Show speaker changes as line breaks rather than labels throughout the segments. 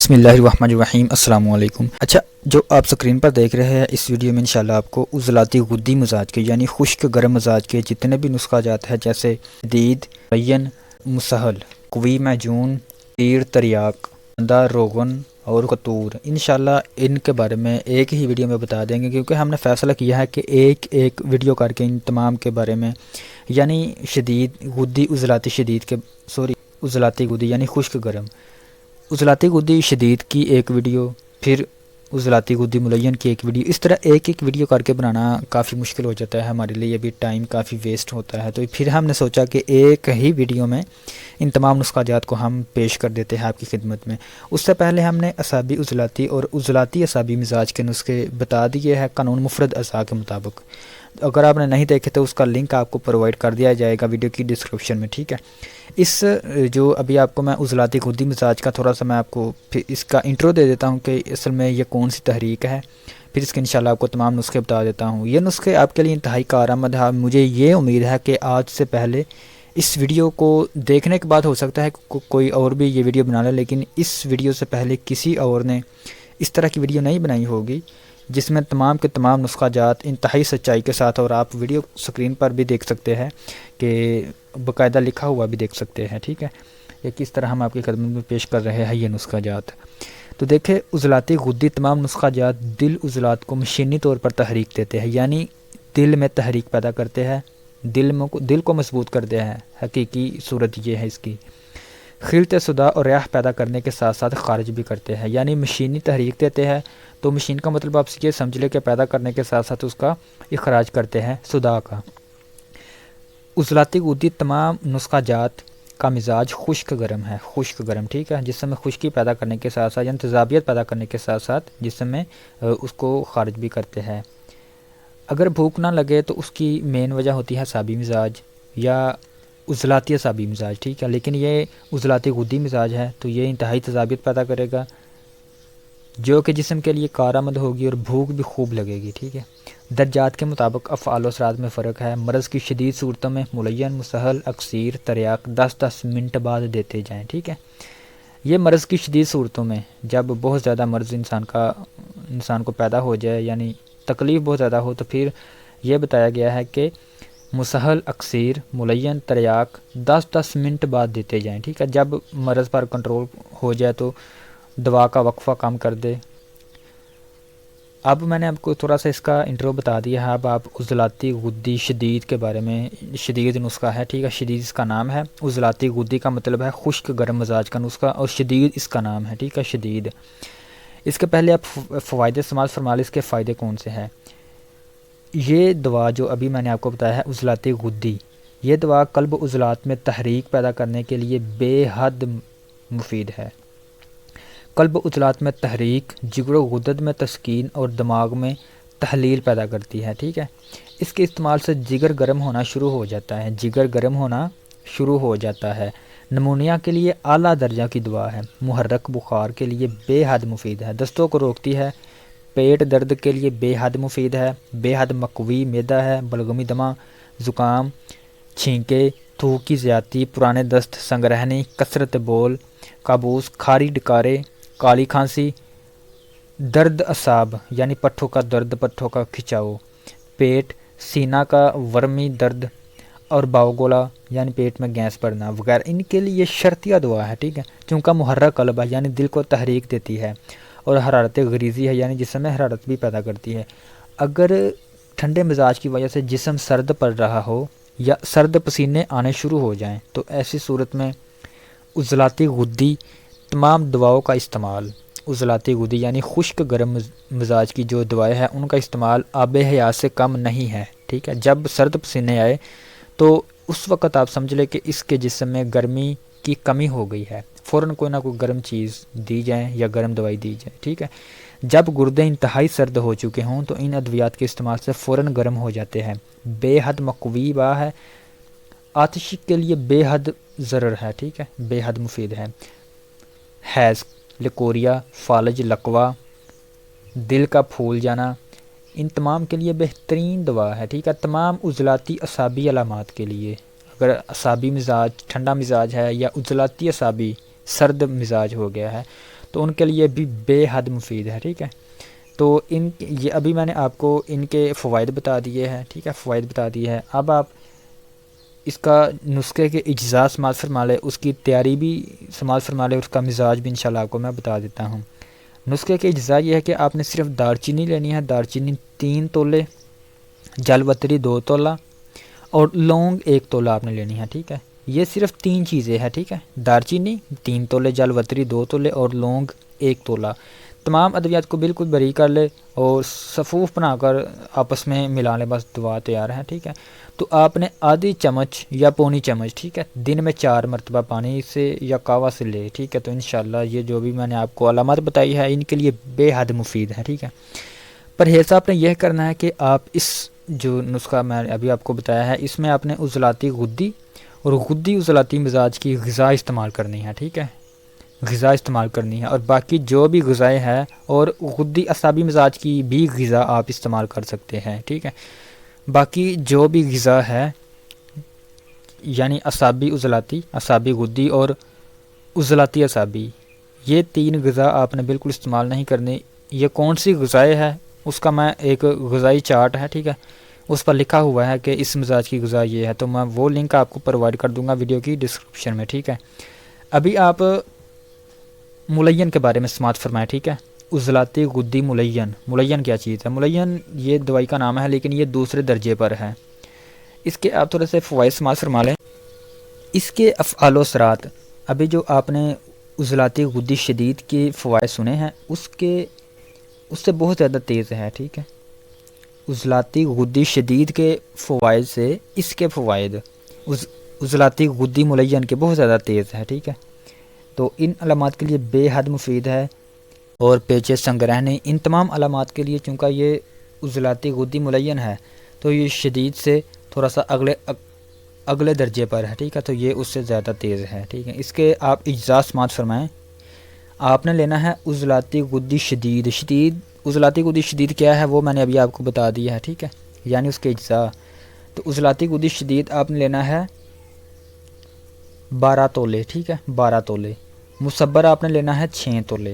بسم اللہ الرحمن الرحیم۔ السلام علیکم۔ اچھا، جو آپ سکرین پر دیکھ رہے ہیں اس ویڈیو میں انشاءاللہ آپ کو عضلاتی غدی مزاج کے یعنی خشک گرم مزاج کے جتنے بھی نسخہ جات ہیں جیسے شدید، ملین، مسہل، قوی معجون، تیر تریاک، اندھا روغن اور قطور، انشاءاللہ ان کے بارے میں ایک ہی ویڈیو میں بتا دیں گے، کیونکہ ہم نے فیصلہ کیا ہے کہ ایک ویڈیو کر کے ان تمام کے بارے میں یعنی شدید غدی، عضلاتی غدی یعنی خشک گرم، عضلاتی غدی شدید کی ایک ویڈیو، پھر عضلاتی غدی ملین کی ایک ویڈیو، اس طرح ایک ویڈیو کر کے بنانا کافی مشکل ہو جاتا ہے ہمارے لیے، بھی ٹائم کافی ویسٹ ہوتا ہے، تو پھر ہم نے سوچا کہ ایک ہی ویڈیو میں ان تمام نسخہ جات کو ہم پیش کر دیتے ہیں آپ کی خدمت میں۔ اس سے پہلے ہم نے اعصابی عضلاتی اور عضلاتی اعصابی مزاج کے نسخے بتا دیے ہیں قانون مفرد اعضاء کے مطابق۔ اگر آپ نے نہیں دیکھے تو اس کا لنک آپ کو پرووائڈ کر دیا جائے گا ویڈیو کی ڈسکرپشن میں، ٹھیک ہے۔ اس جو ابھی آپ کو میں عضلاتی غدی مزاج کا تھوڑا سا میں آپ کو پھر اس کا انٹرو دے دیتا ہوں کہ اصل میں یہ کون سی تحریک ہے، پھر اس کے انشاءاللہ آپ کو تمام نسخے بتا دیتا ہوں۔ یہ نسخے آپ کے لیے انتہائی کارآمد ہے۔ مجھے یہ امید ہے کہ آج سے پہلے اس ویڈیو کو دیکھنے کے بعد ہو سکتا ہے کوئی اور بھی یہ ویڈیو بنا لے، لیکن اس ویڈیو سے پہلے کسی اور نے اس طرح کی ویڈیو نہیں بنائی ہوگی جس میں تمام کے تمام نسخہ جات انتہائی سچائی کے ساتھ، اور آپ ویڈیو سکرین پر بھی دیکھ سکتے ہیں کہ باقاعدہ لکھا ہوا بھی دیکھ سکتے ہیں، ٹھیک ہے، یہ کس طرح ہم آپ کی خدمت میں پیش کر رہے ہیں یہ نسخہ جات۔ تو دیکھیں، عضلاتی غدی تمام نسخہ جات دل عضلات کو مشینی طور پر تحریک دیتے ہیں، یعنی دل میں تحریک پیدا کرتے ہیں، دل کو مضبوط کرتے ہیں، حقیقی صورت یہ ہے اس کی۔ خلط صدا اور ریاح پیدا کرنے کے ساتھ ساتھ خارج بھی کرتے ہیں، یعنی مشینی تحریک دیتے ہیں، تو مشین کا مطلب آپ یہ سمجھ لیں کہ پیدا کرنے کے ساتھ ساتھ اس کا اخراج کرتے ہیں صدا کا۔ عضلاتی غدی تمام نسخہ جات کا مزاج خشک گرم ہے، خشک گرم، ٹھیک ہے، جسم میں خشکی پیدا کرنے کے ساتھ ساتھ یعنی تیزابیت پیدا کرنے کے ساتھ ساتھ جسم میں اس کو خارج بھی کرتے ہیں۔ اگر بھوک نہ لگے تو اس کی مین وجہ ہوتی ہے اعصابی مزاج یا عضلاتی اعصابی مزاج، ٹھیک ہے، لیکن یہ عضلاتی غدی مزاج ہے تو یہ انتہائی تیزابیت پیدا کرے گا جو کہ جسم کے لیے کارآمد ہوگی اور بھوک بھی خوب لگے گی، ٹھیک ہے۔ درجات کے مطابق افعال و اثرات میں فرق ہے۔ مرض کی شدید صورتوں میں ملین، مسہل، اکثیر، تریاک 10 منٹ بعد دیتے جائیں، ٹھیک ہے۔ یہ مرض کی شدید صورتوں میں جب بہت زیادہ مرض انسان کو پیدا ہو جائے، یعنی تکلیف بہت زیادہ ہو، تو پھر یہ بتایا گیا ہے کہ مسہل، اکثیر، ملین، تریاک 10 منٹ بعد دیتے جائیں، ٹھیک ہے۔ جب مرض پر کنٹرول ہو جائے تو دوا کا وقفہ کم کر دے۔ اب میں نے آپ کو تھوڑا سا اس کا انٹرو بتا دیا ہے، اب آپ عضلاتی غدی شدید کے بارے میں، شدید نسخہ ہے، ٹھیک ہے، شدید اس کا نام ہے۔ عضلاتی غدی کا مطلب ہے خشک گرم مزاج کا نسخہ، اور شدید اس کا نام ہے، ٹھیک ہے، شدید۔ اس کے پہلے آپ فوائد سماعت فرما لیں، اس کے فائدے کون سے ہیں۔ یہ دوا جو ابھی میں نے آپ کو بتایا ہے عضلاتی غدی، یہ دوا قلب عضلات میں تحریک پیدا کرنے کے لیے بے حد مفید ہے۔ قلب عضلات میں تحریک جگر و غدد میں تسکین اور دماغ میں تحلیل پیدا کرتی ہے، ٹھیک ہے۔ اس کے استعمال سے جگر گرم ہونا شروع ہو جاتا ہے، جگر گرم ہونا شروع ہو جاتا ہے۔ نمونیا کے لیے اعلیٰ درجہ کی دوا ہے۔ محرک بخار کے لیے بے حد مفید ہے، دستوں کو روکتی ہے۔ پیٹ درد کے لیے بے حد مفید ہے، بے حد مقوی معدہ ہے۔ بلغمی دمہ، زکام، چھینکے، تھوک کی زیادتی، پرانے دست، سنگ رہنی، کثرت بول، کابوس، کھاری ڈکارے، کالی کھانسی، درد اعصاب یعنی پٹھوں کا درد، پٹھوں کا کھچاؤ، پیٹ، سینہ کا ورمی درد اور باوگولا یعنی پیٹ میں گیس بڑھنا وغیرہ، ان کے لیے شرطیہ دعا ہے، ٹھیک ہے، چونکہ محرک قلب ہے یعنی دل کو تحریک دیتی ہے، اور حرارت غریزی ہے یعنی جسم میں حرارت بھی پیدا کرتی ہے۔ اگر ٹھنڈے مزاج کی وجہ سے جسم سرد پڑ رہا ہو یا سرد پسینے آنے شروع ہو جائیں تو ایسی صورت میں عضلاتی غدی تمام دواؤں کا استعمال، عضلاتی غدی یعنی خشک گرم مزاج کی جو دوائیں ہیں ان کا استعمال آب حیات سے کم نہیں ہے، ٹھیک ہے۔ جب سرد پسینے آئے تو اس وقت آپ سمجھ لیں کہ اس کے جسم میں گرمی کی کمی ہو گئی ہے، فوراً کوئی نہ کوئی گرم چیز دی جائے یا گرم دوائی دی جائے، ٹھیک ہے۔ جب گردے انتہائی سرد ہو چکے ہوں تو ان ادویات کے استعمال سے فوراً گرم ہو جاتے ہیں۔ بے حد مقوی با ہے، آتشی کے لیے بے حد ضرر ہے، ٹھیک ہے، بے حد مفید ہے۔ حیض، لکوریا، فالج، لقوہ، دل کا پھول جانا، ان تمام کے لیے بہترین دوا ہے، ٹھیک ہے۔ تمام عضلاتی اعصابی علامات کے لیے، اگر اعصابی مزاج ٹھنڈا مزاج ہے یا عضلاتی اعصابی سرد مزاج ہو گیا ہے تو ان کے لیے بھی بے حد مفید ہے، ٹھیک ہے۔ تو یہ ابھی میں نے آپ کو ان کے فوائد بتا دیے ہیں، ٹھیک ہے، فوائد بتا دیے ہیں۔ اب آپ اس کا نسخے کے اجزاء سماعت فرما لیں، اس کی تیاری بھی سماعت فرما لیں، اس کا مزاج بھی انشاءاللہ آپ کو میں بتا دیتا ہوں۔ نسخے کے اجزاء یہ ہے کہ آپ نے صرف دار چینی لینی ہے، دار چینی 3 تولے، جل وتری 2 تولہ اور لونگ 1 تولہ آپ نے لینی ہے، ٹھیک ہے۔ یہ صرف 3 چیزیں ہیں، ٹھیک ہے، دار چینی 3 تولے، جل وتری 2 تولے اور لونگ 1 تولہ۔ تمام ادویات کو بالکل بری کر لے اور صفوف بنا کر آپس میں ملا لیں، بس دوا تیار ہے، ٹھیک ہے۔ تو آپ نے آدھی چمچ یا پونی چمچ، ٹھیک ہے، دن میں 4 مرتبہ پانی سے یا کہوہ سے لے، ٹھیک ہے۔ تو انشاءاللہ یہ جو بھی میں نے آپ کو علامات بتائی ہے ان کے لیے بے حد مفید ہے، ٹھیک ہے۔ پرہیز آپ نے یہ کرنا ہے کہ آپ اس جو نسخہ میں ابھی آپ کو بتایا ہے اس میں آپ نے عضلاتی غدی اور غدی عضلاتی مزاج کی غذا استعمال کرنی ہے، ٹھیک ہے، غذا استعمال کرنی ہے، اور باقی جو بھی غذائیں ہیں اور غدی اعصابی مزاج کی بھی غذا آپ استعمال کر سکتے ہیں، ٹھیک ہے۔ باقی جو بھی غذا ہے یعنی اعصابی عضلاتی، اعصابی غدی اور عضلاتی اعصابی، یہ 3 غذا آپ نے بالکل استعمال نہیں کرنی۔ یہ کون سی غذائیں ہے اس کا میں ایک غذائی چارٹ ہے، ٹھیک ہے، اس پر لکھا ہوا ہے کہ اس مزاج کی غذا یہ ہے، تو میں وہ لنک آپ کو پرووائڈ کر دوں گا ویڈیو کی ڈسکرپشن میں، ٹھیک ہے۔ ابھی آپ ملین کے بارے میں سماعت فرمائیں، ٹھیک ہے۔ عضلاتی غدی ملین، ملین کیا چیز ہے؟ ملین یہ دوائی کا نام ہے لیکن یہ دوسرے درجے پر ہے۔ اس کے آپ تھوڑے سے فوائد سماعت فرما لیں۔ اس کے افعال و اثرات، ابھی جو آپ نے عضلاتی غدی شدید کے فوائد سنے ہیں اس سے بہت زیادہ تیز ہے، ٹھیک ہے۔ عضلاتی غدی شدید کے فوائد سے اس کے فوائد عضلاتی غدی ملین کے بہت زیادہ تیز ہے، ٹھیک ہے۔ تو ان علامات کے لیے بے حد مفید ہے، اور پیچے سنگرہنے ان تمام علامات کے لیے چونکہ یہ عضلاتی غدی ملین ہے تو یہ شدید سے تھوڑا سا اگلے درجے پر ہے، ٹھیک ہے، تو یہ اس سے زیادہ تیز ہے، ٹھیک ہے۔ اس کے آپ اجزاء سماعت فرمائیں۔ آپ نے لینا ہے عضلاتی غدی شدید عضلاتی غدی شدید کیا ہے وہ میں نے ابھی آپ کو بتا دیا ہے، ٹھیک ہے، یعنی اس کے اجزاء۔ تو عضلاتی غدی شدید آپ نے لینا ہے 12 تولے، ٹھیک ہے، 12 تولے۔ مصبر آپ نے لینا ہے 6 تولے،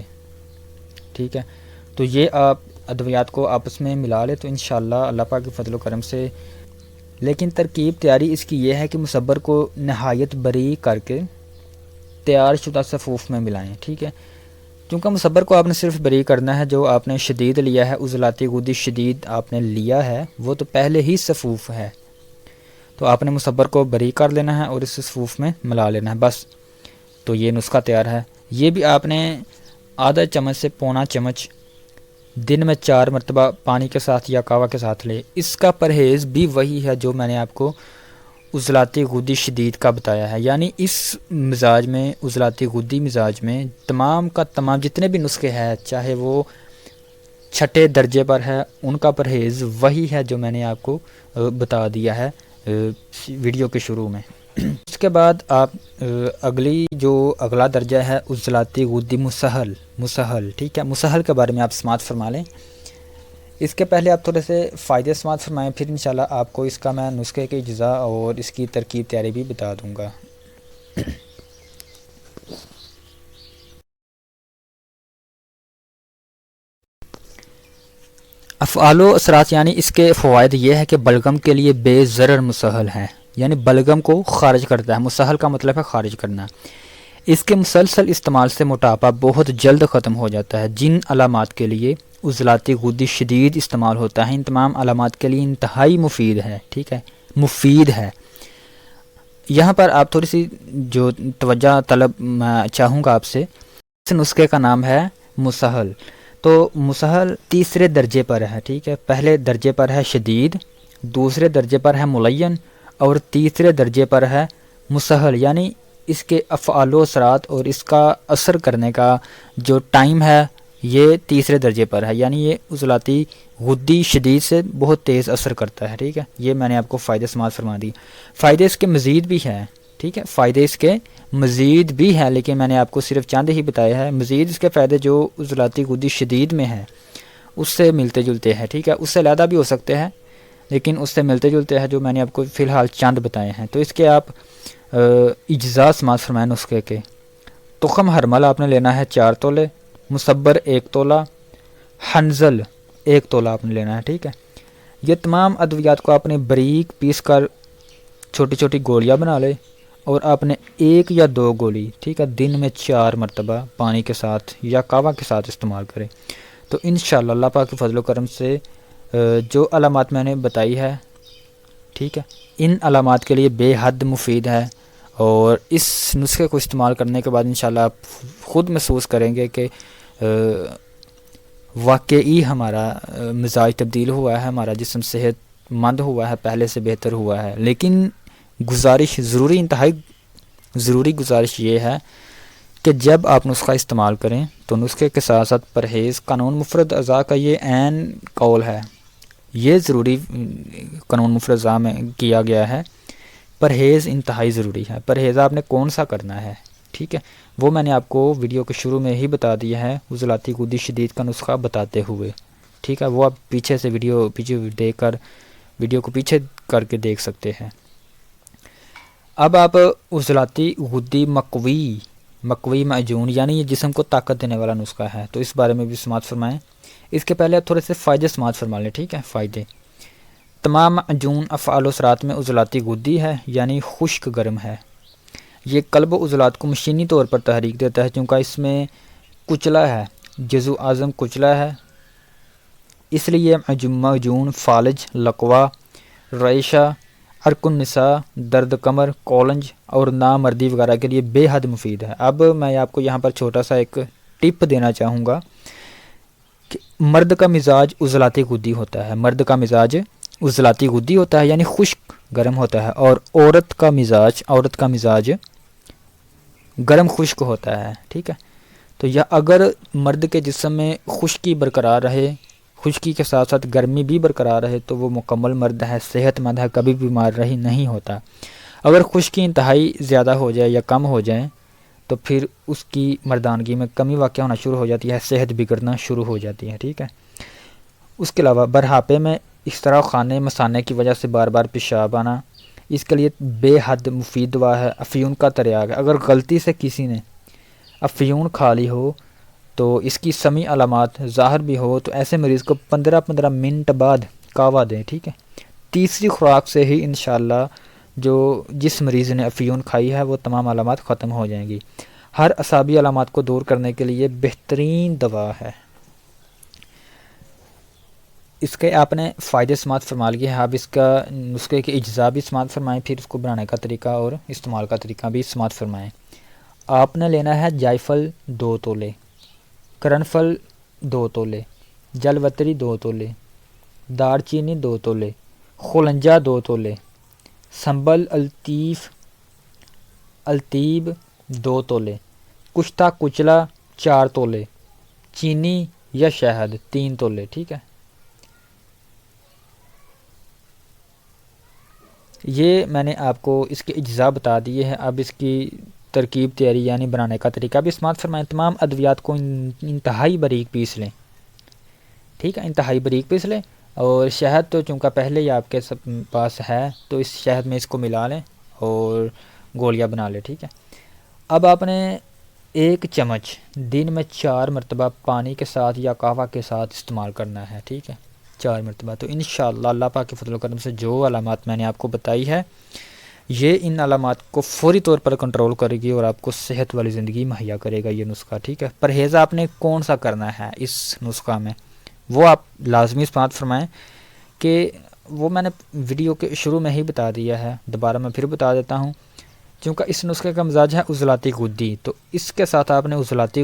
ٹھیک ہے۔ تو یہ آپ ادویات کو آپس میں ملا لے تو انشاءاللہ اللہ پاک کے فضل و کرم سے، لیکن ترکیب تیاری اس کی یہ ہے کہ مصبر کو نہایت بریک کر کے تیار شدہ صفوف میں ملائیں، ٹھیک ہے۔ چونکہ مصبر کو آپ نے صرف بریک کرنا ہے، جو آپ نے شدید لیا ہے عضلاتی غدی شدید آپ نے لیا ہے وہ تو پہلے ہی صفوف ہے، تو آپ نے مصبر کو بریک کر لینا ہے اور اس صفوف میں ملا لینا ہے بس۔ تو یہ نسخہ تیار ہے۔ یہ بھی آپ نے آدھا چمچ سے پونا چمچ دن میں 4 مرتبہ پانی کے ساتھ یا کہوہ کے ساتھ لے۔ اس کا پرہیز بھی وہی ہے جو میں نے آپ کو عضلاتی غدی شدید کا بتایا ہے، یعنی اس مزاج میں عضلاتی غدی مزاج میں تمام کا تمام جتنے بھی نسخے ہیں چاہے وہ چھٹے درجے پر ہے ان کا پرہیز وہی ہے جو میں نے آپ کو بتا دیا ہے ویڈیو کے شروع میں۔ اس کے بعد آپ اگلا درجہ ہے عضلاتی غدی مسہل، ٹھیک ہے، مسہل کے بارے میں آپ سماعت فرما لیں۔ اس کے پہلے آپ تھوڑے سے فائدے سماعت فرمائیں، پھر انشاءاللہ آپ کو اس کا میں نسخے کے اجزاء اور اس کی ترکیب تیاری بھی بتا دوں گا۔ افعال و اثرات یعنی اس کے فوائد یہ ہے کہ بلغم کے لیے بے ضرر مسہل ہے، یعنی بلغم کو خارج کرتا ہے، مسہل کا مطلب ہے خارج کرنا۔ اس کے مسلسل استعمال سے موٹاپا بہت جلد ختم ہو جاتا ہے۔ جن علامات کے لیے عضلاتی غدی شدید استعمال ہوتا ہے ان تمام علامات کے لیے انتہائی مفید ہے، ٹھیک ہے، مفید ہے۔ یہاں پر آپ تھوڑی سی جو توجہ طلب میں چاہوں گا آپ سے، اس نسخے کا نام ہے مسہل۔ تو مسہل تیسرے درجے پر ہے، ٹھیک ہے، پہلے درجے پر ہے شدید، دوسرے درجے پر ہے ملین اور تیسرے درجے پر ہے مسہل، یعنی اس کے افعال و اثرات اور اس کا اثر کرنے کا جو ٹائم ہے یہ تیسرے درجے پر ہے، یعنی یہ عضلاتی غدی شدید سے بہت تیز اثر کرتا ہے، ٹھیک ہے۔ یہ میں نے آپ کو فائدے سماعت فرما دی۔ فائدے اس کے مزید بھی ہیں، ٹھیک ہے، فائدے اس کے مزید بھی ہیں لیکن میں نے آپ کو صرف چند ہی بتایا ہے۔ مزید اس کے فائدے جو عضلاتی غدی شدید میں ہیں اس سے ملتے جلتے ہیں، ٹھیک ہے، اس سے علیحدہ بھی ہو سکتے ہیں لیکن اس سے ملتے جلتے ہیں جو میں نے آپ کو فی الحال چند بتائے ہیں۔ تو اس کے آپ اجزاء سماعت فرمائیں نسخے کے۔ تخم ہرمل آپ نے لینا ہے 4 تولے، مصبر 1 تولہ، حنزل 1 تولہ آپ نے لینا ہے، ٹھیک ہے۔ یہ تمام ادویات کو آپ نے باریک پیس کر چھوٹی چھوٹی گولیاں بنا لے، اور آپ نے 1 یا 2 گولی، ٹھیک ہے، دن میں 4 مرتبہ پانی کے ساتھ یا قہوہ کے ساتھ استعمال کریں۔ تو انشاءاللہ اللہ پاک کے فضل و کرم سے جو علامات میں نے بتائی ہے، ٹھیک ہے، ان علامات کے لیے بے حد مفید ہے، اور اس نسخے کو استعمال کرنے کے بعد انشاءاللہ آپ خود محسوس کریں گے کہ واقعی ہمارا مزاج تبدیل ہوا ہے، ہمارا جسم صحت مند ہوا ہے، پہلے سے بہتر ہوا ہے۔ لیکن گزارش ضروری، انتہائی ضروری گزارش یہ ہے کہ جب آپ نسخہ استعمال کریں تو نسخے کے ساتھ ساتھ پرہیز قانون مفرد اعضاء کا یہ عین قول ہے، یہ ضروری قانون مفرد اعضاء میں کیا گیا ہے۔ پرہیز انتہائی ضروری ہے۔ پرہیز آپ نے کون سا کرنا ہے، ٹھیک ہے، وہ میں نے آپ کو ویڈیو کے شروع میں ہی بتا دیا ہے، عضلاتی غدی شدید کا نسخہ بتاتے ہوئے، ٹھیک ہے، وہ آپ پیچھے سے پیچھے دیکھ کر ویڈیو کو پیچھے کر کے دیکھ سکتے ہیں۔ اب آپ عضلاتی غدی مقوی معجون، یعنی یہ جسم کو طاقت دینے والا نسخہ ہے، تو اس بارے میں بھی سماعت فرمائیں۔ اس کے پہلے آپ تھوڑے سے فائدے سماعت فرما لیں، ٹھیک ہے، فائدے۔ تمام معجون افعال و صراط میں عضلاتی غدی ہے، یعنی خشک گرم ہے۔ یہ قلب و عضلات کو مشینی طور پر تحریک دیتا ہے، چونکہ اس میں کچلا ہے، جزو اعظم کچلا ہے، اس لیے معجون فالج، لقوہ، ریشہ، عرق النساء، درد کمر، کولنج اور نامردی وغیرہ کے لیے بے حد مفید ہے۔ اب میں آپ کو یہاں پر چھوٹا سا ایک ٹپ دینا چاہوں گا کہ مرد کا مزاج عضلاتی غدی ہوتا ہے، مرد کا مزاج عضلاتی غدی ہوتا ہے، یعنی خشک گرم ہوتا ہے، اور عورت کا مزاج گرم خشک ہوتا ہے، ٹھیک ہے۔ تو یا اگر مرد کے جسم میں خشکی برقرار رہے، خشکی کے ساتھ ساتھ گرمی بھی برقرار رہے، تو وہ مکمل مرد ہے، صحت مند ہے، کبھی بیمار نہیں ہوتا۔ اگر خشکی انتہائی زیادہ ہو جائے یا کم ہو جائے تو پھر اس کی مردانگی میں کمی واقع ہونا شروع ہو جاتی ہے، صحت بگڑنا شروع ہو جاتی ہے، ٹھیک ہے۔ اس کے علاوہ بڑھاپے میں اضطراب خانے مثانے کی وجہ سے بار بار پیشاب آنا، اس کے لیے بے حد مفید دوا ہے افیون کا تریاق۔ اگر غلطی سے کسی نے افیون کھا لی ہو تو اس کی سمیع علامات ظاہر بھی ہو تو ایسے مریض کو 15 منٹ بعد کعوہ دیں، ٹھیک ہے۔ تیسری خوراک سے ہی انشاءاللہ جس مریض نے افیون کھائی ہے وہ تمام علامات ختم ہو جائیں گی۔ ہر اعصابی علامات کو دور کرنے کے لیے بہترین دوا ہے۔ اس کے آپ نے فائدے سماعت فرما لیے ہیں، اب اس کا نسخے کے اجزاء بھی سماعت فرمائیں، پھر اس کو بنانے کا طریقہ اور استعمال کا طریقہ بھی سماعت فرمائیں۔ آپ نے لینا ہے جائفل 2 تولے، کرنفل 2 تولے، جلوتری 2 تولے، دار چینی 2 تولے، خلنجہ 2 تولے، سنبل التیب 2 تولے، کشتہ کچلا 4 تولے، چینی یا شہد 3 تولے، ٹھیک ہے۔ یہ میں نے آپ کو اس کے اجزاء بتا دیے ہیں، اب اس کی ترکیب تیاری یعنی بنانے کا طریقہ بھی سماعت فرمائیں۔ تمام ادویات کو انتہائی باریک پیس لیں، ٹھیک ہے، انتہائی باریک پیس لیں، اور شہد تو چونکہ پہلے ہی آپ کے پاس ہے تو اس شہد میں اس کو ملا لیں اور گولیاں بنا لیں، ٹھیک ہے۔ اب آپ نے 1 چمچ دن میں 4 مرتبہ پانی کے ساتھ یا قہوہ کے ساتھ استعمال کرنا ہے، ٹھیک ہے، 4 مرتبہ۔ تو انشاءاللہ اللہ پاک کے فضل و کرم سے جو علامات میں نے آپ کو بتائی ہے یہ ان علامات کو فوری طور پر کنٹرول کرے گی اور آپ کو صحت والی زندگی مہیا کرے گا یہ نسخہ، ٹھیک ہے۔ پرہیز آپ نے کون سا کرنا ہے اس نسخہ میں وہ آپ لازمی سماعت فرمائیں کہ وہ میں نے ویڈیو کے شروع میں ہی بتا دیا ہے، دوبارہ میں پھر بتا دیتا ہوں۔ چونکہ اس نسخے کا مزاج ہے عضلاتی غدی، تو اس کے ساتھ آپ نے عضلاتی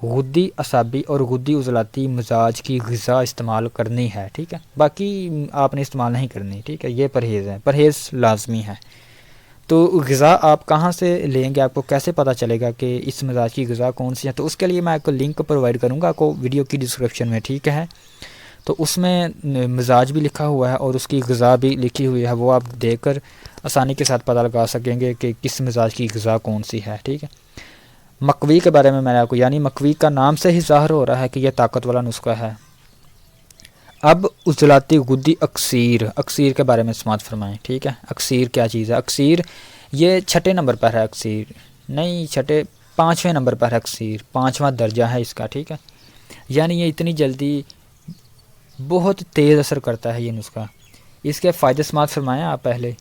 غدی اعصابی اور غدی عضلاتی مزاج کی غذا استعمال کرنی ہے، ٹھیک ہے، باقی آپ نے استعمال نہیں کرنی، ٹھیک ہے۔ یہ پرہیز ہے، پرہیز لازمی ہے۔ تو غذا آپ کہاں سے لیں گے، آپ کو کیسے پتہ چلے گا کہ اس مزاج کی غذا کون سی ہے، تو اس کے لیے میں آپ کو لنک پرووائڈ کروں گا آپ کو ویڈیو کی ڈسکرپشن میں، ٹھیک ہے۔ تو اس میں مزاج بھی لکھا ہوا ہے اور اس کی غذا بھی لکھی ہوئی ہے، وہ آپ دیکھ کر آسانی کے ساتھ پتہ لگا سکیں گے کہ کس مزاج کی غذا کون سی ہے، ٹھیک ہے۔ مقوی کے بارے میں نے آپ کو، یعنی مقوی کا نام سے ہی ظاہر ہو رہا ہے کہ یہ طاقت والا نسخہ ہے۔ اب عضلاتی غدی اکسیر کے بارے میں سماعت فرمائیں، ٹھیک ہے۔ اکسیر کیا چیز ہے؟ اکسیر یہ 6 نمبر پر ہے، اکسیر نہیں، 5ویں نمبر پر ہے کثیر، 5واں درجہ ہے اس کا، ٹھیک ہے. یعنی یہ اتنی جلدی بہت تیز اثر کرتا ہے یہ نسخہ. اس کے فائدے سماعت فرمائیں آپ پہلے.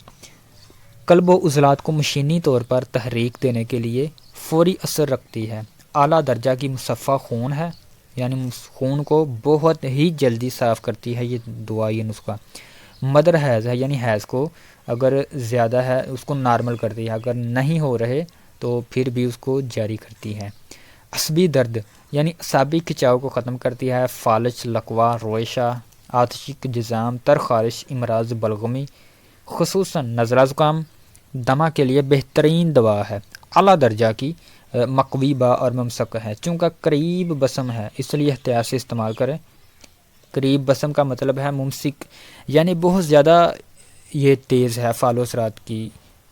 قلب و عضلات کو مشینی طور پر تحریک دینے کے لیے فوری اثر رکھتی ہے. اعلیٰ درجہ کی مصفہ خون ہے، یعنی خون کو بہت ہی جلدی صاف کرتی ہے یہ دعا، یہ نسخہ. مدر حیض ہے، یعنی حیض کو اگر زیادہ ہے اس کو نارمل کرتی ہے، اگر نہیں ہو رہے تو پھر بھی اس کو جاری کرتی ہے. عصبی درد یعنی اعصابی کھچاؤ کو ختم کرتی ہے. فالج، لقوہ، رویشہ، آتشی جذام، تر خارش، امراض بلغمی، خصوصاً نزلہ زکام، دمہ کے لیے بہترین دوا ہے. اعلیٰ درجہ کی مقوی با اور ممسک ہے. چونکہ قریب بسم ہے اس لیے احتیاط سے استعمال کریں. قریب بسم کا مطلب ہے ممسک، یعنی بہت زیادہ یہ تیز ہے، فعال و اثرات کی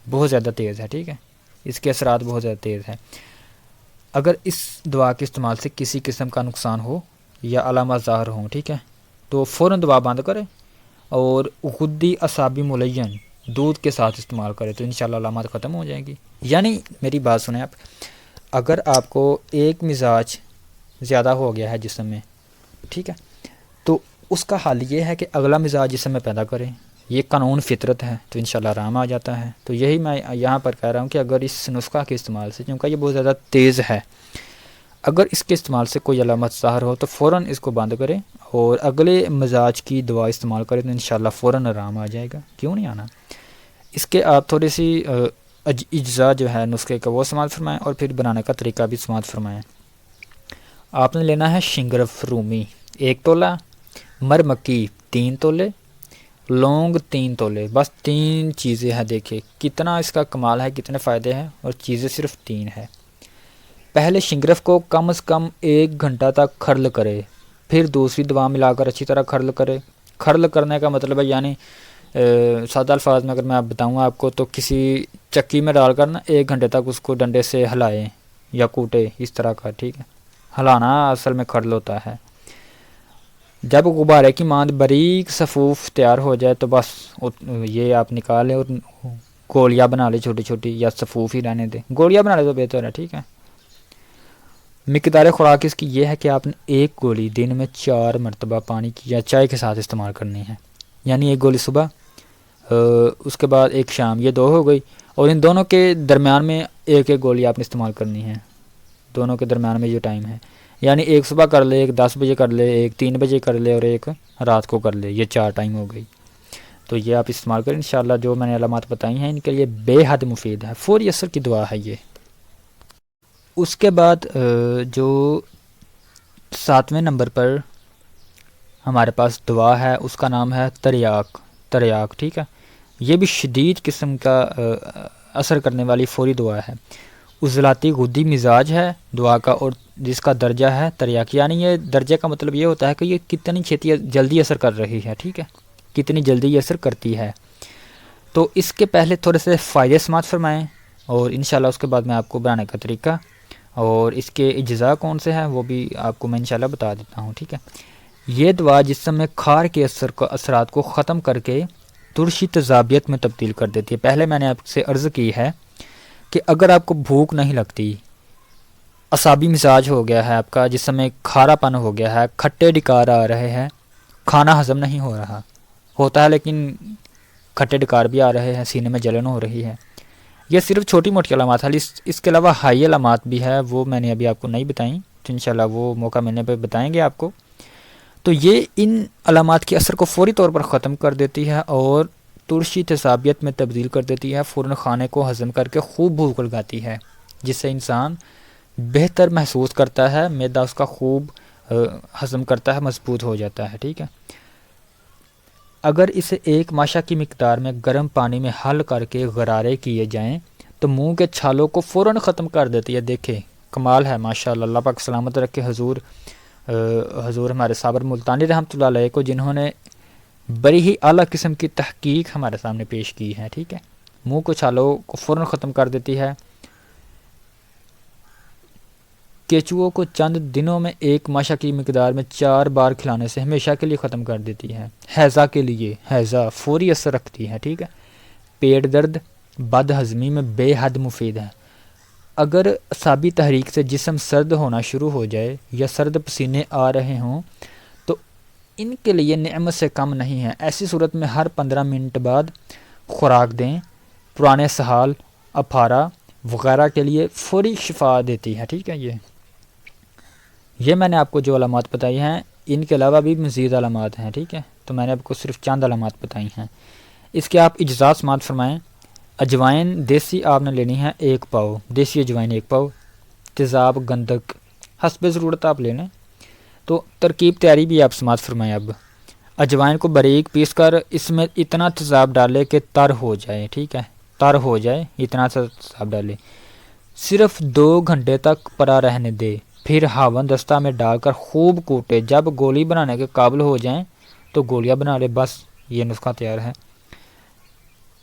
بہت زیادہ تیز ہے، ٹھیک ہے، اس کے اثرات بہت زیادہ تیز ہیں. اگر اس دوا کے استعمال سے کسی قسم کا نقصان ہو یا علامات ظاہر ہوں، ٹھیک ہے، تو فوراً دوا بند کریں اور غدی اعصابی ملین دودھ کے ساتھ استعمال کریں تو انشاءاللہ علامات ختم ہو جائیں گی. یعنی میری بات سنیں آپ، اگر آپ کو ایک مزاج زیادہ ہو گیا ہے جسم میں، ٹھیک ہے، تو اس کا حل یہ ہے کہ اگلا مزاج جسم میں پیدا کریں. یہ قانون فطرت ہے تو انشاءاللہ آرام آ جاتا ہے. تو یہی میں یہاں پر کہہ رہا ہوں کہ اگر اس نسخہ کے استعمال سے، کیونکہ یہ بہت زیادہ تیز ہے، اگر اس کے استعمال سے کوئی علامت ظاہر ہو تو فوراً اس کو بند کریں اور اگلے مزاج کی دوا استعمال کریں تو انشاءاللہ فوراً آرام آ جائے گا. کیوں نہیں آنا؟ اس کے آپ تھوڑی سی اجزاء جو ہے نسخے کا وہ سماعت فرمائیں اور پھر بنانے کا طریقہ بھی سماعت فرمائیں. آپ نے لینا ہے شنگرف رومی 1 تولہ، مر مکی 3 تولے، لونگ 3 تولے، بس 3 چیزیں ہیں. دیکھیں کتنا اس کا کمال ہے، کتنے فائدے ہیں، اور چیزیں صرف 3 ہے. پہلے شنگرف کو کم از کم 1 گھنٹہ تک کھرل کرے، پھر دوسری دوا ملا کر اچھی طرح کھرل کرے. کھرل کرنے کا مطلب ہے یعنی سادہ الفاظ میں اگر میں بتاؤں آپ کو تو کسی چکی میں ڈال کر نا 1 گھنٹے تک اس کو ڈنڈے سے ہلائیں یا کوٹے اس طرح کا، ٹھیک ہے. ہلانا اصل میں کھرل ہوتا ہے. جب غبارے کی ماند باریک صفوف تیار ہو جائے تو بس یہ آپ نکالیں اور گولیاں بنا لیں چھوٹی چھوٹی، یا صفوف ہی رہنے دیں، گولیاں بنا لیں تو بہتر ہے، ٹھیک ہے. مقدار خوراک اس کی یہ ہے کہ آپ نے 1 گولی دن میں 4 مرتبہ پانی کی یا چائے کے ساتھ استعمال کرنی ہے. یعنی 1 گولی صبح، اس کے بعد 1 شام، یہ 2 ہو گئی، اور ان دونوں کے درمیان میں 1 گولی آپ نے استعمال کرنی ہے. دونوں کے درمیان میں یہ ٹائم ہے، یعنی 1 صبح کر لے، 1 10 بجے کر لے، 1 3 بجے کر لے، اور 1 رات کو کر لے. یہ 4 ٹائم ہو گئی. تو یہ آپ استعمال کریں انشاءاللہ. جو میں نے علامات بتائی ہیں ان کے لیے بے حد مفید ہے، فوری اثر کی دعا ہے یہ. اس کے بعد جو 7ویں نمبر پر ہمارے پاس دعا ہے اس کا نام ہے تریاک، ٹھیک ہے. یہ بھی شدید قسم کا اثر کرنے والی فوری دعا ہے. عضلاتی غدی مزاج ہے دعا کا، اور جس کا درجہ ہے تریاک. یعنی یہ درجے کا مطلب یہ ہوتا ہے کہ یہ کتنی جلدی اثر کر رہی ہے، ٹھیک ہے، کتنی جلدی یہ اثر کرتی ہے. تو اس کے پہلے تھوڑے سے فائدے سماعت فرمائیں اور انشاءاللہ اس کے بعد میں آپ کو بنانے کا طریقہ اور اس کے اجزاء کون سے ہیں وہ بھی آپ کو میں انشاءاللہ بتا دیتا ہوں، ٹھیک ہے. یہ دعا جسم میں کھار کے اثرات کو ختم کر کے ترشی تذابیت میں تبدیل کر دیتی ہے. پہلے میں نے آپ سے عرض کی ہے کہ اگر آپ کو بھوک نہیں لگتی، اعصابی مزاج ہو گیا ہے آپ کا، جسم میں کھارا پن ہو گیا ہے، کھٹے ڈکار آ رہے ہیں، کھانا ہضم نہیں ہو رہا ہوتا ہے لیکن کھٹے ڈکار بھی آ رہے ہیں، سینے میں جلن ہو رہی ہے، یہ صرف چھوٹی موٹی علامات ہیں. اس کے علاوہ ہائی علامات بھی ہے، وہ میں نے ابھی آپ کو نہیں بتائیں، تو انشاءاللہ وہ موقع ملنے پہ بتائیں گے آپ کو. تو یہ ان علامات کے اثر کو فوری طور پر ختم کر دیتی ہے اور ترشی تذابیت میں تبدیل کر دیتی ہے. فوراً کھانے کو ہضم کر کے خوب بھوک لگاتی ہے، جس سے انسان بہتر محسوس کرتا ہے، معدہ اس کا خوب ہضم کرتا ہے، مضبوط ہو جاتا ہے، ٹھیک ہے. اگر اسے 1 ماشا کی مقدار میں گرم پانی میں حل کر کے غرارے کیے جائیں تو منہ کے چھالوں کو فوراً ختم کر دیتی ہے. دیکھیں کمال ہے ماشاءاللہ. اللہ پاک سلامت رکھے حضور ہمارے صابر ملتانی رحمۃ اللہ علیہ کو، جنہوں نے بڑی ہی اعلیٰ قسم کی تحقیق ہمارے سامنے پیش کی ہے، ٹھیک ہے. منہ کو چھالوں کو فوراً ختم کر دیتی ہے. کیچوؤں کو چند دنوں میں 1 ماشا کی مقدار میں 4 بار کھلانے سے ہمیشہ کے لیے ختم کر دیتی ہے. حیضہ کے لیے حیضہ فوری اثر رکھتی ہے، ٹھیک ہے. پیٹ درد، بد ہضمی میں بے حد مفید ہے. اگر اعصابی تحریک سے جسم سرد ہونا شروع ہو جائے یا سرد پسینے آ رہے ہوں تو ان کے لیے نعمت سے کم نہیں ہے۔ ایسی صورت میں ہر 15 منٹ بعد خوراک دیں۔ پرانے اسہال، اپھارا وغیرہ کے لیے فوری شفا دیتی ہے، ٹھیک ہے۔ یہ میں نے آپ کو جو علامات بتائی ہیں، ان کے علاوہ بھی مزید علامات ہیں، ٹھیک ہے، تو میں نے آپ کو صرف چند علامات بتائی ہیں۔ اس کے آپ اجزاء سماعت فرمائیں۔ اجوائن دیسی آپ نے لینی ہے 1 پاؤ، دیسی اجوائن 1 پاؤ۔ تیزاب، گندھک حسب ضرورت آپ لے لیں۔ تو ترکیب تیاری بھی آپ سماعت فرمائیں۔ اب اجوائن کو باریک پیس کر اس میں اتنا تیزاب ڈالے کہ تر ہو جائے، ٹھیک ہے، تر ہو جائے، اتنا تیزاب ڈالے۔ صرف 2 گھنٹے تک پڑا رہنے دے، پھر ہاون دستہ میں ڈال کر خوب کوٹے۔ جب گولی بنانے کے قابل ہو جائیں تو گولیاں بنا لے، بس یہ نسخہ تیار ہے۔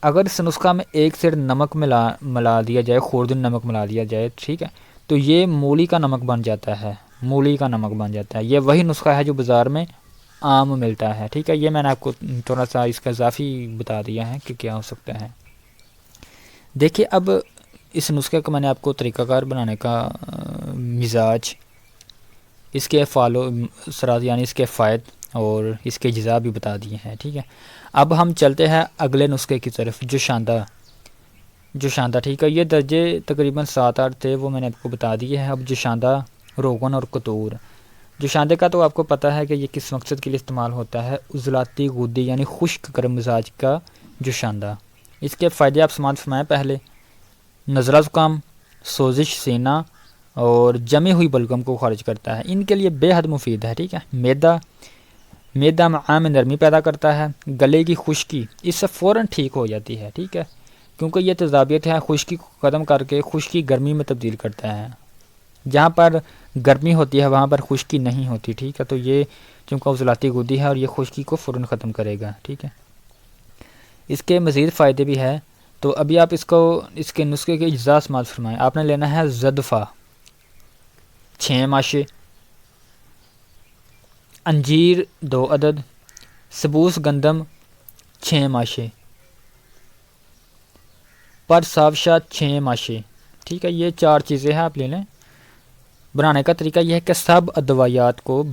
اگر اس نسخہ میں 1 سیر نمک ملا دیا جائے، خوردن نمک ملا دیا جائے، ٹھیک ہے، تو یہ مولی کا نمک بن جاتا ہے، مولی کا نمک بن جاتا ہے۔ یہ وہی نسخہ ہے جو بازار میں عام ملتا ہے، ٹھیک ہے۔ یہ میں نے آپ کو تھوڑا سا اس کا اضافی بتا دیا ہے کہ کیا ہو سکتا ہے۔ دیکھیے اب اس نسخے کا میں نے آپ کو طریقہ کار بنانے کا مزاج، اس کے افعال و اثرات یعنی اس کے فوائد اور اس کے اجزاء بھی بتا دیے ہیں، ٹھیک ہے۔ اب ہم چلتے ہیں اگلے نسخے کی طرف، جوشاندہ، ٹھیک ہے۔ یہ درجے تقریباً 7-8 تھے، وہ میں نے آپ کو بتا دیے ہیں۔ اب جوشاندہ، روغن اور قطور۔ جوشاندے کا تو آپ کو پتہ ہے کہ یہ کس مقصد کے لیے استعمال ہوتا ہے، عضلاتی غدے یعنی خشک گرم مزاج کا جوشاندہ۔ اس کے فائدے آپ سماعت فرمائیں۔ پہلے، نزلہ زکام، سوزش سینہ اور جمی ہوئی بلغم کو خارج کرتا ہے، ان کے لیے بے حد مفید ہے، ٹھیک ہے۔ معدہ معاں میں نرمی پیدا کرتا ہے۔ گلے کی خشکی اس سے فوراً ٹھیک ہو جاتی ہے، ٹھیک ہے، کیونکہ یہ تیزابیت ہے، خشکی کو ختم کر کے خشکی گرمی میں تبدیل کرتا ہے۔ جہاں پر گرمی ہوتی ہے وہاں پر خشکی نہیں ہوتی، ٹھیک ہے، تو یہ چونکہ عضلاتی غدی ہے اور یہ خشکی کو فوراً ختم کرے گا، ٹھیک ہے۔ اس کے مزید فائدے بھی ہے، تو ابھی آپ اس کے نسخے کے اجزاء سماعت فرمائیں۔ آپ نے لینا ہے زدفہ 6 ماشے، انجیر 2 عدد، سبوس گندم 6 ماشے، پرساوشہ 6 ماشے، ٹھیک ہے۔ یہ 4 چیزیں ہیں، آپ لے لیں۔ بنانے کا طریقہ یہ ہے کہ سب ادویات کو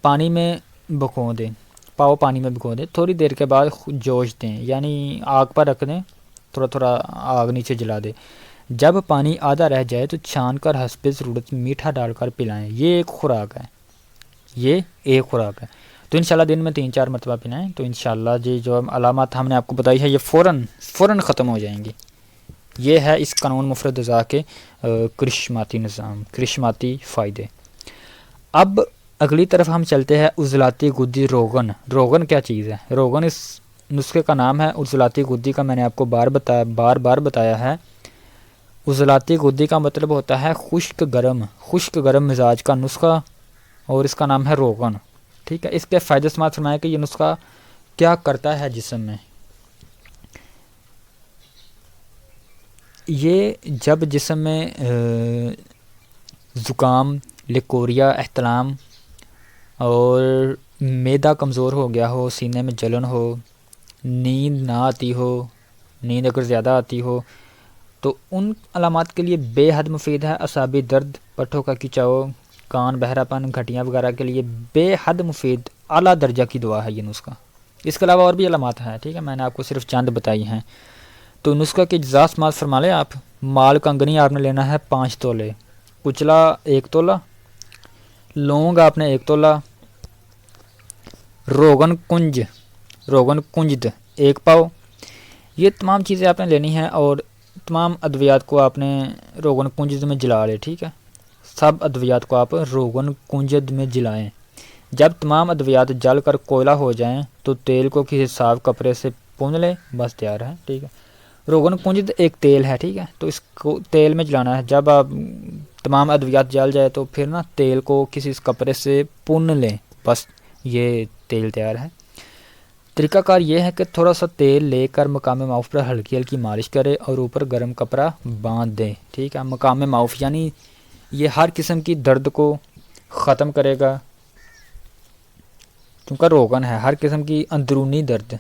پانی میں بھگو دیں، پانی میں بھگو دیں، تھوڑی دیر کے بعد جوش دیں، یعنی آگ پر رکھ دیں، تھوڑا تھوڑا آگ نیچے جلا دیں۔ جب پانی آدھا رہ جائے تو چھان کر حسب ضرورت میٹھا ڈال کر پلائیں۔ یہ ایک خوراک ہے، تو انشاءاللہ دن میں 3-4 مرتبہ پلائیں، تو انشاءاللہ جو علامات ہم نے آپ کو بتائی ہے یہ فوراً ختم ہو جائیں گی۔ یہ ہے اس قانون مفرد غذا کے کرشماتی فائدے۔ اب اگلی طرف ہم چلتے ہیں، عضلاتی غدی روغن کیا چیز ہے؟ روغن اس نسخے کا نام ہے۔ عضلاتی غدی کا میں نے آپ کو بار بار بتایا ہے۔ عضلاتی غدی کا مطلب ہوتا ہے خشک گرم مزاج کا نسخہ، اور اس کا نام ہے روغن، ٹھیک ہے۔ اس کے فائدے سماعت فرمائیں کہ یہ نسخہ کیا کرتا ہے جسم میں۔ یہ جب جسم میں زکام، لیکوریا، احتلام اور معدہ کمزور ہو گیا ہو، سینے میں جلن ہو، نیند نہ آتی ہو، نیند اگر زیادہ آتی ہو تو ان علامات کے لیے بے حد مفید ہے۔ اعصابی درد، پٹھوں کا کھچاؤ، کان بہرا پن، گھٹیاں وغیرہ کے لیے بے حد مفید اعلیٰ درجہ کی دوا ہے یہ نسخہ۔ اس کے علاوہ اور بھی علامات ہیں، ٹھیک ہے، میں نے آپ کو صرف چند بتائی ہیں۔ تو نسخہ کے اجزاء سماعت فرما لیں آپ۔ مال کنگنی آپ نے لینا ہے 5 تولے، کچلا 1 تولہ، لونگ آپ نے 1 تولہ، روغن کنجد 1 پاؤ۔ یہ تمام چیزیں آپ نے لینی ہیں، اور تمام ادویات کو آپ نے روغن کنجد میں جلا لے، ٹھیک ہے۔ سب ادویات کو آپ روغن کنجد میں جلائیں۔ جب تمام ادویات جل کر کوئلہ ہو جائیں تو تیل کو کسی صاف کپڑے سے پون لیں، بس تیار ہے، ٹھیک ہے۔ روغن کنجد ایک تیل ہے، ٹھیک ہے، تو اس کو تیل میں جلانا ہے۔ جب آپ تمام ادویات جل جائے تو پھر تیل کو کسی کپڑے سے پون لیں، بس یہ تیل تیار ہے۔ طریقہ کار یہ ہے کہ تھوڑا سا تیل لے کر مقام معاف پر ہلکی ہلکی مالش کرے اور اوپر گرم کپڑا باندھ دیں، ٹھیک ہے۔ مقام معاف یعنی یہ ہر قسم کی درد کو ختم کرے گا، کیونکہ روغن ہے، ہر قسم کی اندرونی درد،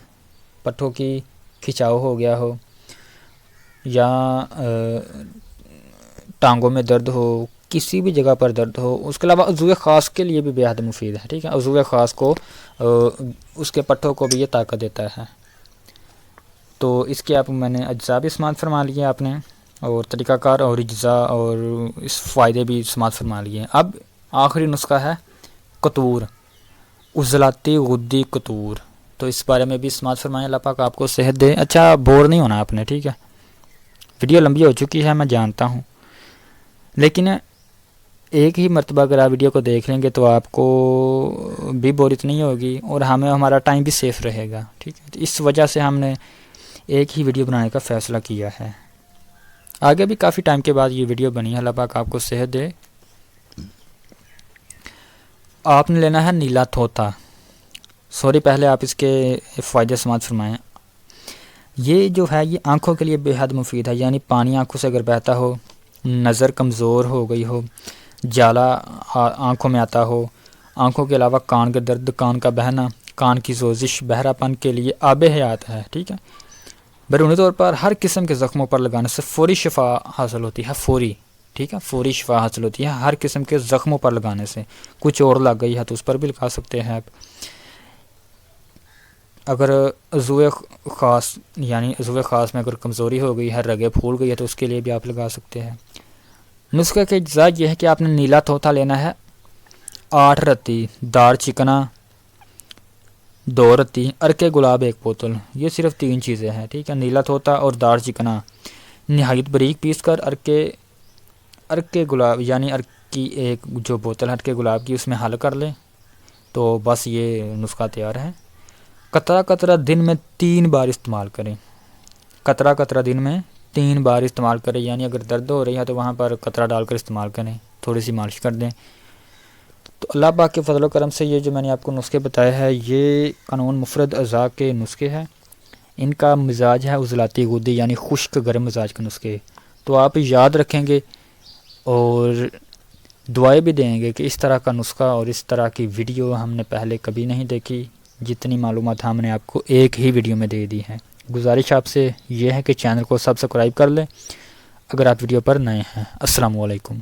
پٹھوں کی کھچاؤ ہو گیا ہو، یا ٹانگوں میں درد ہو، کسی بھی جگہ پر درد ہو. اس کے علاوہ عضو خاص کے لیے بھی بے حد مفید ہے. ٹھیک ہے، عضو خاص کو اس کے پٹھوں کو بھی یہ طاقت دیتا ہے. تو اس کے میں نے اجزاء بھی استعمال فرما لیے آپ نے، اور طریقہ کار اور اجزاء اور اس فائدے بھی استعمال فرما لیے. اب آخری نسخہ ہے قطور، عضلاتی غدی قطور. تو اس بارے میں بھی استعمال فرمائیں. اللہ پاک آپ کو صحت دے. اچھا، بور نہیں ہونا آپ نے. ٹھیک ہے، ویڈیو لمبی ہو چکی ہے میں جانتا ہوں، لیکن ایک ہی مرتبہ اگر آپ ویڈیو کو دیکھ لیں گے تو آپ کو بھی بوریت نہیں ہوگی اور ہمارا ٹائم بھی سیف رہے گا. ٹھیک ہے، تو اس وجہ سے ہم نے ایک ہی ویڈیو بنانے کا فیصلہ کیا ہے. آگے بھی کافی ٹائم کے بعد یہ ویڈیو بنی ہے. اللہ پاک آپ کو صحت دے. آپ نے لینا ہے نیلا طوطا. پہلے آپ اس کے فائدے سماعت فرمائیں. یہ جو ہے یہ آنکھوں کے لیے بے حد مفید ہے. یعنی پانی آنکھوں سے اگر بہتا ہو، نظر کمزور ہو گئی ہو، جالا آنکھوں میں آتا ہو، آنکھوں کے علاوہ کان کا درد، کان کا بہنا، کان کی سوزش، بہرا پن کے لیے آب حیات ہے. ٹھیک ہے، بیرونی طور پر ہر قسم کے زخموں پر لگانے سے فوری شفا حاصل ہوتی ہے. فوری، ٹھیک ہے، فوری شفا حاصل ہوتی ہے ہر قسم کے زخموں پر لگانے سے. کچھ اور لگ گئی ہے تو اس پر بھی لگا سکتے ہیں آپ. اگر عضو خاص یعنی عضو خاص میں اگر کمزوری ہو گئی ہے، رگیں پھول گئی ہے تو اس کے لیے بھی آپ لگا سکتے ہیں. نسخے کے اجزاء یہ ہے کہ آپ نے نیلا طوطا لینا ہے 8 رتی، دار چکنا 2 رتی، ارکے گلاب 1 بوتل. یہ صرف 3 چیزیں ہیں. ٹھیک ہے، نیلا طوطا اور دار چکنا نہایت باریک پیس کر ارکے گلاب یعنی کی ایک جو بوتل ہے ارکے گلاب کی، اس میں حل کر لیں تو بس یہ نسخہ تیار ہے. قطرہ قطرہ دن میں 3 بار استعمال کریں. قطرہ قطرہ دن میں 3 بار استعمال کریں. یعنی اگر درد ہو رہی ہے تو وہاں پر قطرہ ڈال کر استعمال کریں، تھوڑی سی مالش کر دیں. تو اللہ پاک کے فضل و کرم سے یہ جو میں نے آپ کو نسخے بتائے ہیں یہ قانون مفرد اعضاء کے نسخے ہیں. ان کا مزاج ہے عضلاتی غدی یعنی خشک گرم مزاج کے نسخے. تو آپ یاد رکھیں گے اور دعائیں بھی دیں گے کہ اس طرح کا نسخہ اور اس طرح کی ویڈیو ہم نے پہلے کبھی نہیں دیکھی. جتنی معلومات ہم نے آپ کو ایک ہی ویڈیو میں دے دی ہیں. گزارش آپ سے یہ ہے کہ چینل کو سبسکرائب کر لیں اگر آپ ویڈیو پر نئے ہیں. السلام علیکم.